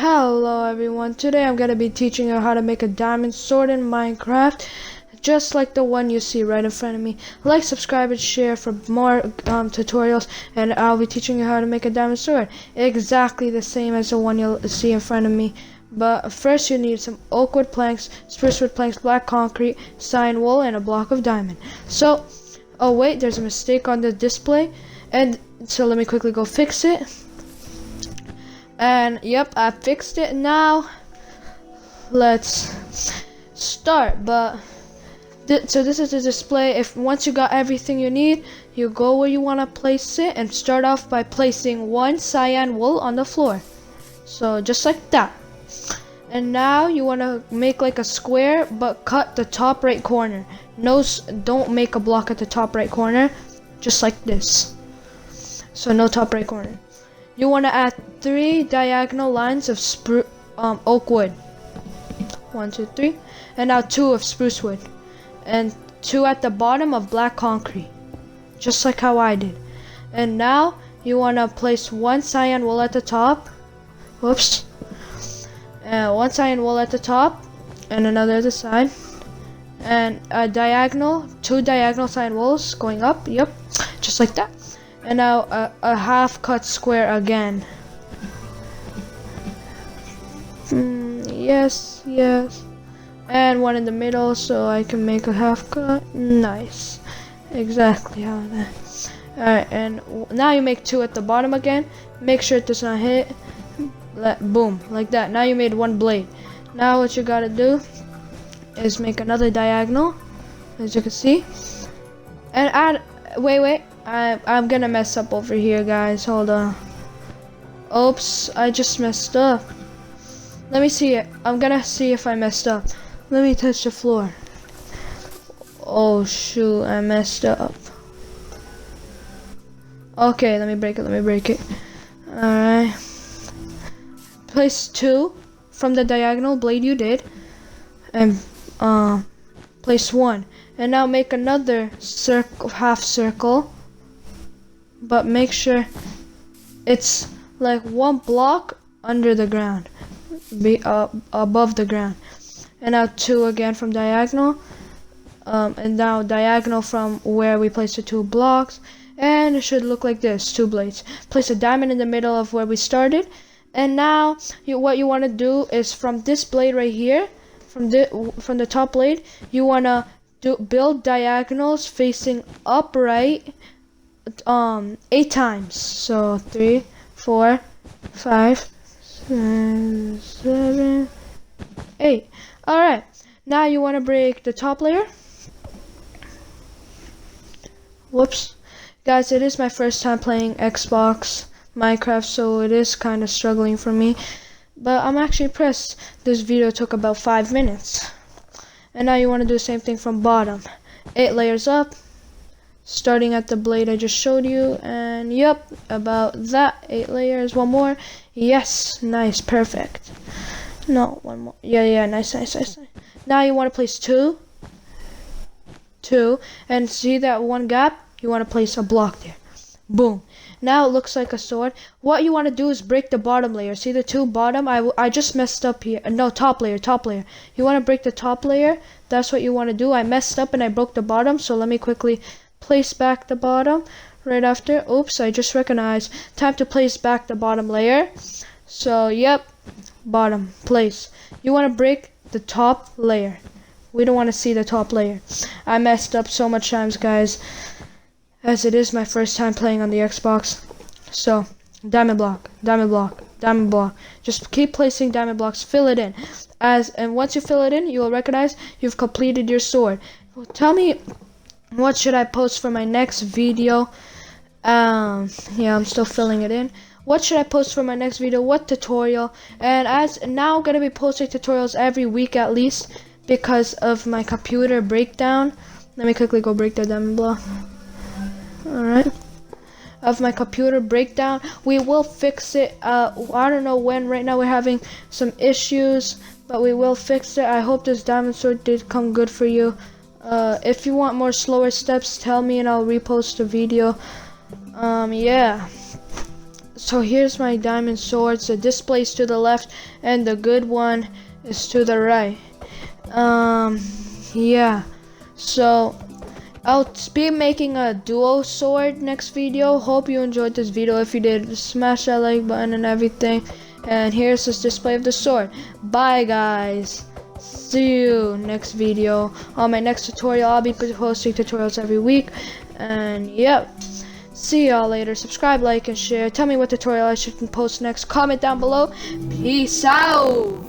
Hello everyone, today I'm going to be teaching you how to make a diamond sword in Minecraft, just like the one you see right in front of me. Like, subscribe, and share for more tutorials, and I'll be teaching you how to make a diamond sword. Exactly the same as the one you'll see in front of me. But first you need some oak wood planks, spruce wood planks, black concrete, cyan wool, and a block of diamond. So, oh wait, there's a mistake on the display, and so let me quickly go fix it. And yep, I fixed it. Now let's start. But so this is the display. If once you got everything you need, you go where you want to place it and start off by placing one cyan wool on the floor, so just like that. And now you want to make like a square, but cut the top right corner. No, don't make a block at the top right corner, just like this. So no top right corner. You want to add 3 diagonal lines of oak wood. 1, 2, 3. And now 2 of spruce wood. And 2 at the bottom of black concrete. Just like how I did. And now you want to place 1 cyan wool at the top. Whoops. 1 cyan wool at the top. And another at the side. And a diagonal, 2 diagonal cyan wools going up. Yep. Just like that. And now a half cut square again. Yes. And one in the middle so I can make a half cut. Nice. Exactly how that. Alright, and now you make 2 at the bottom again. Make sure it does not hit. Boom, like that. Now you made 1 blade. Now what you gotta do is make another diagonal, as you can see. And add, wait. I'm gonna mess up over here, guys. Hold on. Oops, I just messed up. Let me see it. I'm gonna see if I messed up. Let me touch the floor. Oh shoot, I messed up. Okay, let me break it. Alright. Place 2 from the diagonal blade you did. And place 1. And now make another circle, half circle. But make sure it's like 1 block under the ground, above the ground. And now 2 again from diagonal, and now diagonal from where we placed the 2 blocks. And it should look like this: 2 blades. Place a diamond in the middle of where we started. And now what you want to do is from this blade right here, from the top blade, you want to build diagonals facing upright 8 times. So 3, 4, 5, 6, 7, 8. Alright, now you want to break the top layer. Whoops. Guys, it is my first time playing Xbox Minecraft, so it is kind of struggling for me. But I'm actually impressed. This video took about 5 minutes. And now you want to do the same thing from bottom. 8 layers up, starting at the blade I just showed you. And yep, about that. 8 layers. 1 more. Yes, nice, perfect. No, 1 more. Yeah, nice. Now you want to place 2, and see that 1 gap? You want to place a block there. Boom. Now it looks like a sword. What you want to do is break the bottom layer. See the 2 bottom? I just messed up here. No, top layer. You want to break the top layer. That's what you want to do. I messed up and I broke the bottom, so let me quickly place back the bottom right after. Oops, I just recognized. Time to place back the bottom layer. So, yep, bottom, place. You want to break the top layer. We don't want to see the top layer. I messed up so much times, guys, as it is my first time playing on the Xbox. So, diamond block. Just keep placing diamond blocks, fill it in. And once you fill it in, you will recognize you've completed your sword. Well, tell me, what should I post for my next video? Yeah, I'm still filling it in. What should I post for my next video? What tutorial? And now I'm gonna be posting tutorials every week at least, because of my computer breakdown. Let me quickly go break the diamond block. Alright, of my computer breakdown. We will fix it. I don't know when. Right now we're having some issues, but we will fix it. I hope this diamond sword did come good for you. If you want more slower steps, tell me and I'll repost the video. Yeah. So here's my diamond swords. The display's to the left and the good one is to the right. Yeah. So I'll be making a duo sword next video. Hope you enjoyed this video. If you did, smash that like button and everything. And here's this display of the sword. Bye guys. See you next video. On my next tutorial, I'll be posting tutorials every week. And yep. See y'all later. Subscribe, like, and share. Tell me what tutorial I should post next. Comment down below. Peace out.